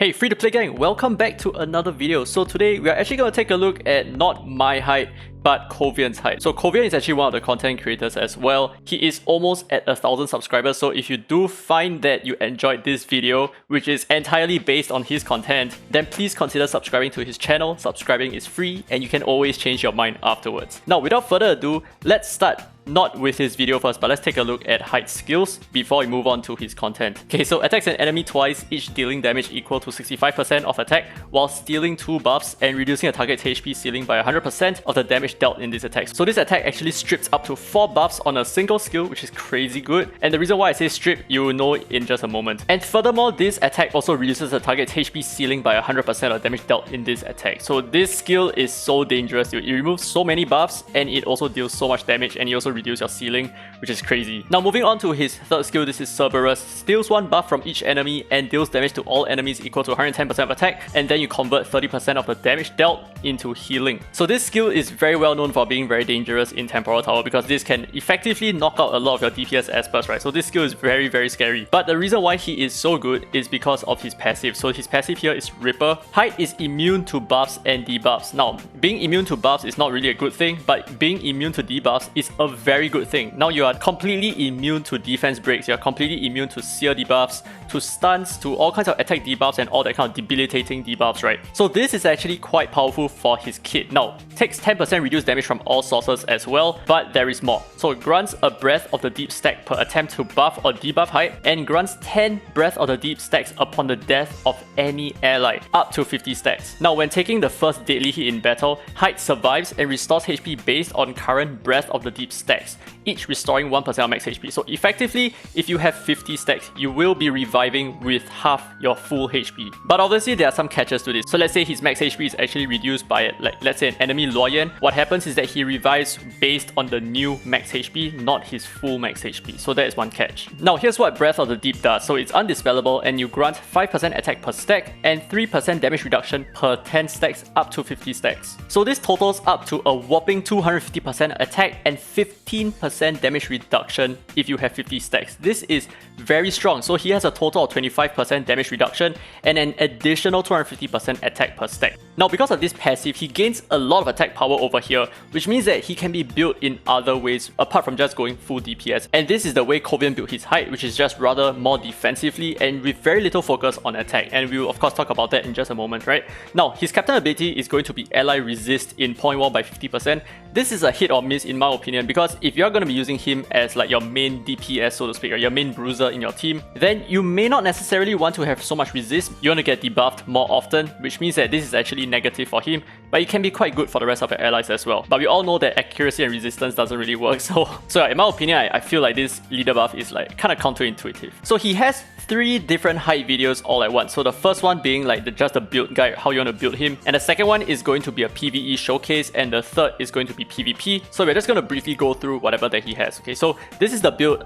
Hey free to play gang, welcome back to another video. So today we are actually going to take a look at not my Hyde, but Kovian's Hyde. So Kovian is actually one of the content creators as well. He is almost at 1,000 subscribers, so if you do find that you enjoyed this video, which is entirely based on his content, then please consider subscribing to his channel. Subscribing is free and you can always change your mind afterwards. Now without further ado, let's start not with his video first, but let's take a look at Hyde's skills before we move on to his content. Okay, so attacks an enemy twice, each dealing damage equal to 65% of attack, while stealing 2 buffs and reducing a target's HP ceiling by 100% of the damage dealt in this attack. So this attack actually strips up to 4 buffs on a single skill, which is crazy good. And the reason why I say strip, you will know in just a moment. And furthermore, this attack also reduces the target's HP ceiling by 100% of damage dealt in this attack. So this skill is so dangerous. It removes so many buffs and it also deals so much damage, and you also reduce your ceiling, which is crazy. Now moving on to his third skill, this is Cerberus. Steals 1 buff from each enemy and deals damage to all enemies equal to 110% of attack, and then you convert 30% of the damage dealt into healing. So this skill is very well known for being very dangerous in Temporal Tower because this can effectively knock out a lot of your DPS espers, right? So this skill is very scary. But the reason why he is so good is because of his passive. So his passive here is Ripper. Hyde is immune to buffs and debuffs. Now, being immune to buffs is not really a good thing, but being immune to debuffs is a very good thing. Now you are completely immune to defense breaks, you are completely immune to seer debuffs, to stuns, to all kinds of attack debuffs and all that kind of debilitating debuffs, right? So this is actually quite powerful for his kit. Now, takes 10% reduced damage from all sources as well, but there is more. So it grants a Breath of the Deep stack per attempt to buff or debuff Hyde, and grants 10 Breath of the Deep stacks upon the death of any ally, up to 50 stacks. Now when taking the first deadly hit in battle, Hyde survives and restores HP based on current Breath of the Deep stacks, each restoring 1% of max HP. So effectively, if you have 50 stacks, you will be reviving with half your full HP. But obviously there are some catches to this. So let's say his max HP is actually reduced by, like, let's say an enemy Loyan. What happens is that he revives based on the new max HP, not his full max HP. So that is one catch. Now here's what Breath of the Deep does. So it's undispellable and you grant 5% attack per stack and 3% damage reduction per 10 stacks up to 50 stacks. So this totals up to a whopping 250% attack and 15% damage reduction if you have 50 stacks. This is very strong. So he has a total of 25% damage reduction and an additional 250% attack per stack. Now because of this passive, he gains a lot of attack power over here, which means that he can be built in other ways apart from just going full DPS. And this is the way Kovian built his Hyde, which is just rather more defensively and with very little focus on attack. And we will of course talk about that in just a moment, right? Now his captain ability is going to be ally resist in point wall by 50%. This is a hit or miss in my opinion, because if you're going to be using him as like your main DPS, so to speak, or your main bruiser in your team, then you may not necessarily want to have so much resist. You want to get debuffed more often, which means that this is actually negative for him, but it can be quite good for the rest of your allies as well. But we all know that accuracy and resistance doesn't really work, so in my opinion, I feel like this leader buff is like kind of counterintuitive. So he has 3 different Hyde videos all at once. So the first one being like just the build guide, how you want to build him, and the second one is going to be a PvE showcase, and the third is going to be PvP. So we're just going to briefly go through whatever that he has. Okay, so this is the build.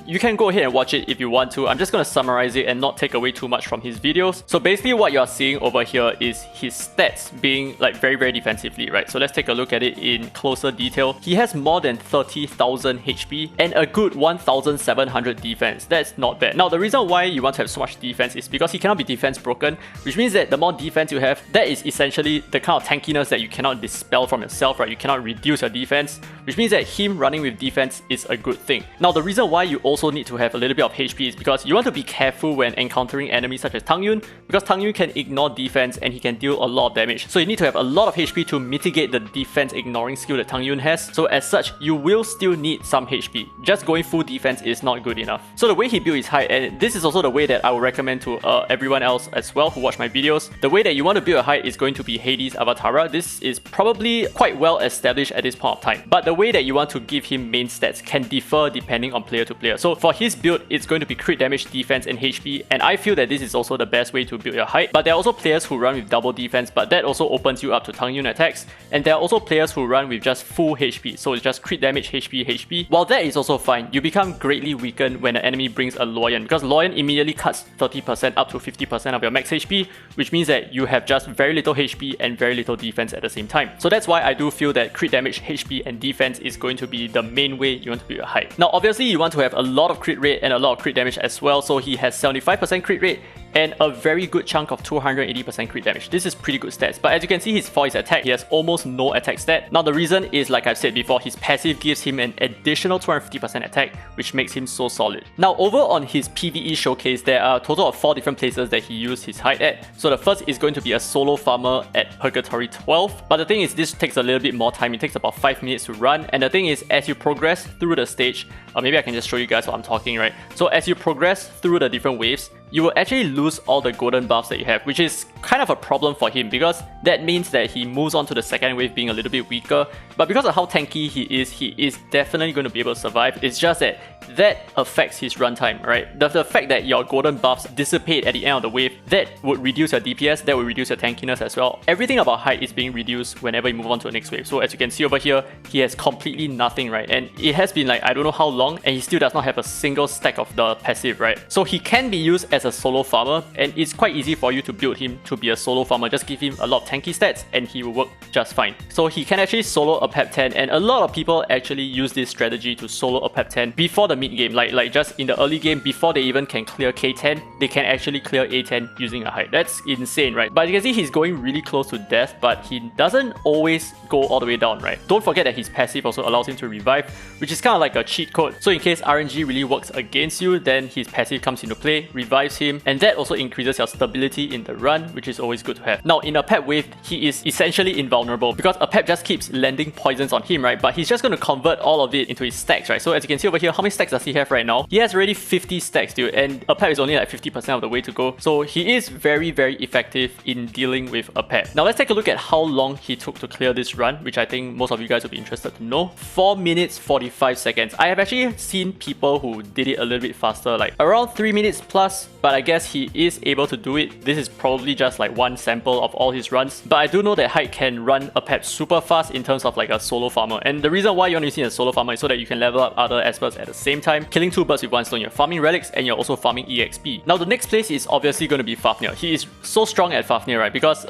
You can go ahead and watch it if you want to. I'm just going to summarize it and not take away too much from his videos. So basically what you're seeing over here is his stats being like very defensively, right? So let's take a look at it in closer detail. He has more than 30,000 HP and a good 1,700 defense. That's not bad. Now the reason why you want to have so much defense is because he cannot be defense broken, which means that the more defense you have, that is essentially the kind of tankiness that you cannot dispel from yourself, right? You cannot reduce your defense, which means that him running with defense is a good thing. Now the reason why you also need to have a little bit of HP is because you want to be careful when encountering enemies such as Tang Yun, because Tang Yun can ignore defense and he can deal a lot of damage. So you need to have a lot of HP to mitigate the defense ignoring skill that Tang Yun has. So as such, you will still need some HP. Just going full defense is not good enough. So the way he built his Hyde, and this is also the way that I would recommend to everyone else as well who watch my videos, the way that you want to build a Hyde is going to be Hades Avatara. This is probably quite well established at this point of time, but the way that you want to give him main stats can differ depending on player to player. So for his build, it's going to be crit damage, defense and HP, and I feel that this is also the best way to build your Hyde. But there are also players who run with double defense, but that also opens you up to Tang Yun attacks, and there are also players who run with just full HP, so it's just crit damage, HP. While that is also fine, you become greatly weakened when an enemy brings a Loyan, because Loyan immediately cuts 30% up to 50% of your max HP, which means that you have just very little HP and very little defense at the same time. So that's why I do feel that crit damage, HP and defense is going to be the main way you want to build a Hyde. Now obviously you want to have a lot of crit rate and a lot of crit damage as well, so he has 75% crit rate and a very good chunk of 280% crit damage. This is pretty good stats, but as you can see, for his attack, he has almost no attack stat. Now the reason is, like I've said before, his passive gives him an additional 250% attack, which makes him so solid. Now over on his PvE showcase, there are a total of 4 different places that he used his Hyde at. So the first is going to be a solo farmer at Purgatory 12, but the thing is, this takes a little bit more time. It takes about 5 minutes to run, and the thing is, as you progress through the stage, maybe I can just show you guys what I'm talking, right? So as you progress through the different waves, you will actually lose all the golden buffs that you have, which is kind of a problem for him because that means that he moves on to the second wave being a little bit weaker. But because of how tanky he is definitely going to be able to survive. It's just that affects his runtime, right? The fact that your golden buffs dissipate at the end of the wave, that would reduce your DPS, that would reduce your tankiness as well. Everything about Hyde is being reduced whenever you move on to the next wave. So as you can see over here, he has completely nothing, right? And it has been like, I don't know how long, and he still does not have a single stack of the passive, right? So he can be used as a solo farmer, and it's quite easy for you to build him to be a solo farmer. Just give him a lot of tanky stats and he will work just fine. So he can actually solo a pep 10, and a lot of people actually use this strategy to solo a pep 10 before the mid game, like just in the early game, before they even can clear K10, they can actually clear A10 using a Hyde. That's insane, right? But you can see he's going really close to death, but he doesn't always go all the way down, right? Don't forget that his passive also allows him to revive, which is kind of like a cheat code. So in case RNG really works against you, then his passive comes into play, revives him, and that also increases your stability in the run, which is always good to have. Now in a pep wave, he is essentially invulnerable because a pep just keeps landing poisons on him, right? But he's just going to convert all of it into his stacks, right? So as you can see over here, how many stacks does he have right now? He has already 50 stacks, dude, and a pep is only like 50% of the way to go. So he is very, very effective in dealing with a pep. Now let's take a look at how long he took to clear this run, which I think most of you guys will be interested to know. 4 minutes 45 seconds. I have actually seen people who did it a little bit faster, like around 3 minutes plus, but I guess he is able to do it. This is probably just like one sample of all his runs, but I do know that Hyde can run a pep super fast in terms of like a solo farmer, and the reason why you want to use a solo farmer is so that you can level up other espers at the same time, killing 2 birds with 1 stone. You're farming relics and you're also farming EXP. Now the next place is obviously going to be Fafnir. He is so strong at Fafnir, right? Because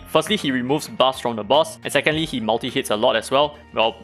firstly he removes buffs from the boss, and secondly he multi-hits a lot as well,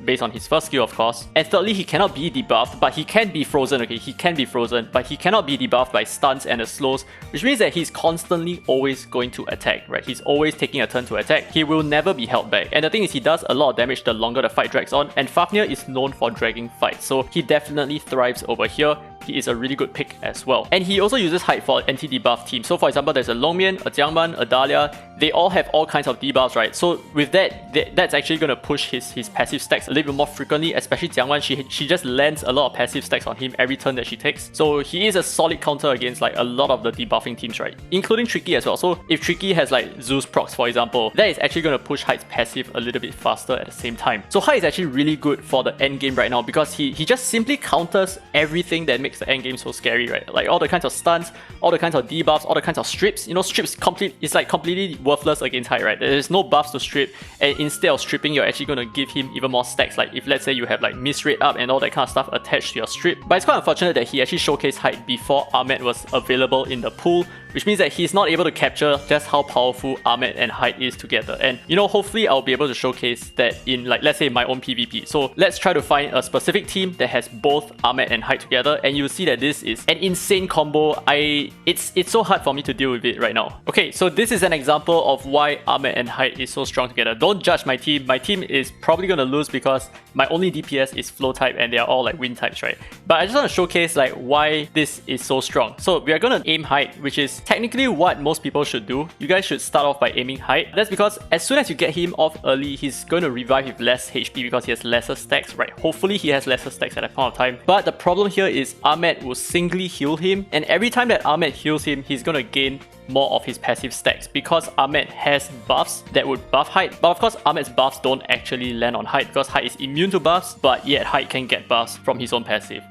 based on his first skill of course, and thirdly he cannot be debuffed, but he can be frozen. Okay, he can be frozen, but he cannot be debuffed by stuns and the slows, which means that he's constantly always going to attack, right? He's always taking a turn to attack. He will never be held back, and the thing is, he does a lot of damage the longer the fight drags on, and Fafnir is known for dragging fights, so he definitely thrives over here. He is a really good pick as well. And he also uses Hyde for anti-debuff team. So for example, there's a Longmian, a Jiangman, a Dahlia. They all have all kinds of debuffs, right? So with that's actually going to push his passive stacks a little bit more frequently, especially Jiangman. She just lands a lot of passive stacks on him every turn that she takes. So he is a solid counter against like a lot of the debuffing teams, right? Including Tricky as well. So if Tricky has like Zeus procs, for example, that is actually going to push Hyde's passive a little bit faster at the same time. So Hyde is actually really good for the end game right now because he just simply counters everything that makes the end game so scary, right? Like all the kinds of stuns, all the kinds of debuffs, all the kinds of strips. You know, strips it's like completely worthless against Hyde, right? There's no buffs to strip, and instead of stripping, you're actually going to give him even more stacks. Like if let's say you have like miss rate up and all that kind of stuff attached to your strip. But it's quite unfortunate that he actually showcased Hyde before Ahmed was available in the pool, which means that he's not able to capture just how powerful Ahmed and Hyde is together. And you know, hopefully I'll be able to showcase that in like, let's say my own PvP. So let's try to find a specific team that has both Ahmed and Hyde together, and you'll see that this is an insane combo. It's so hard for me to deal with it right now. Okay, so this is an example of why Ahmed and Hyde is so strong together. Don't judge my team. My team is probably gonna lose because my only DPS is flow type and they are all like wind types, right? But I just want to showcase like why this is so strong. So we are gonna aim Hyde, which is technically what most people should do. You guys should start off by aiming Hyde. That's because as soon as you get him off early, he's going to revive with less HP because he has lesser stacks, right? Hopefully he has lesser stacks at that point of time. But the problem here is Ahmed will singly heal him, and every time that Ahmed heals him, he's going to gain more of his passive stacks because Ahmed has buffs that would buff Hyde. But of course, Ahmed's buffs don't actually land on Hyde because Hyde is immune to buffs, but yet Hyde can get buffs from his own passive.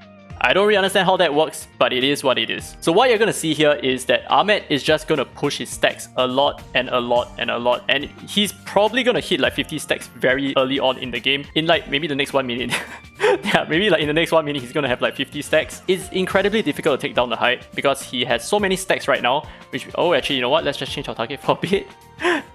I don't really understand how that works, but it is what it is. So what you're going to see here is that Ahmed is just going to push his stacks a lot and a lot and a lot, and he's probably going to hit like 50 stacks very early on in the game, in like maybe the next 1 minute. Yeah, maybe like in the next 1 minute he's going to have like 50 stacks. It's incredibly difficult to take down the Hyde because he has so many stacks right now, which, oh actually, you know what, let's just change our target for a bit.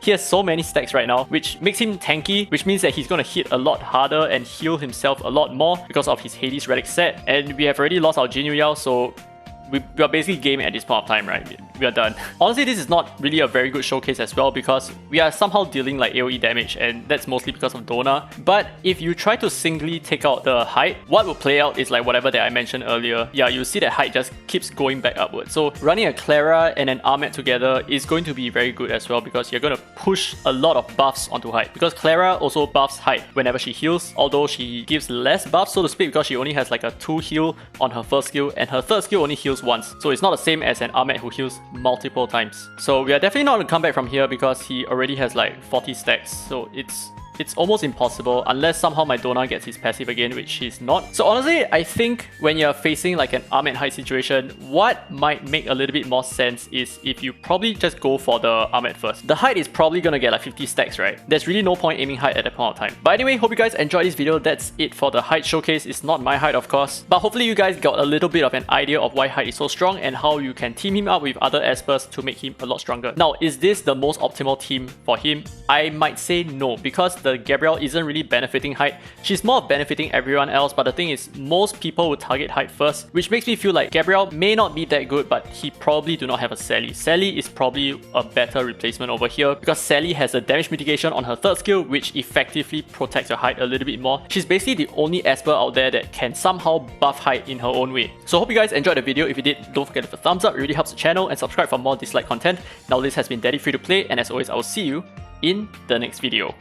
He has so many stacks right now, which makes him tanky, which means that he's going to hit a lot harder and heal himself a lot more because of his Hades Relic set. And we have already lost our Jin Yu Yao, so we are basically game at this point of time, right? we are done. Honestly, this is not really a very good showcase as well because we are somehow dealing like AoE damage, and that's mostly because of Dona. But if you try to singly take out the Hyde, what will play out is like whatever that I mentioned earlier. Yeah, you see that Hyde just keeps going back upwards. So running a Clara and an Ahmed together is going to be very good as well because you're going to push a lot of buffs onto Hyde. Because Clara also buffs Hyde whenever she heals, although she gives less buffs, so to speak, because she only has like a 2 heal on her first skill, and her third skill only heals once. So it's not the same as an Ahmed who heals multiple times. So we are definitely not going to come back from here because he already has like 40 stacks. So it's almost impossible unless somehow my Dona gets his passive again, which he's not. So honestly, I think when you're facing like an Ahmed Hyde situation, what might make a little bit more sense is if you probably just go for the Ahmed first. The Hyde is probably gonna get like 50 stacks, right? There's really no point aiming Hyde at that point of time. But anyway, hope you guys enjoyed this video. That's it for the Hyde showcase. It's not my Hyde, of course. But hopefully you guys got a little bit of an idea of why Hyde is so strong and how you can team him up with other espers to make him a lot stronger. Now, is this the most optimal team for him? I might say no, because the Gabrielle isn't really benefiting Hyde. She's more benefiting everyone else, but the thing is, most people would target Hyde first, which makes me feel like Gabrielle may not be that good, but he probably do not have a Sally. Sally is probably a better replacement over here because Sally has a damage mitigation on her third skill, which effectively protects your Hyde a little bit more. She's basically the only Esper out there that can somehow buff Hyde in her own way. So hope you guys enjoyed the video. If you did, don't forget to hit the thumbs up, it really helps the channel, and subscribe for more Dislyte content. Now this has been Daddy Free to Play, and as always, I will see you in the next video.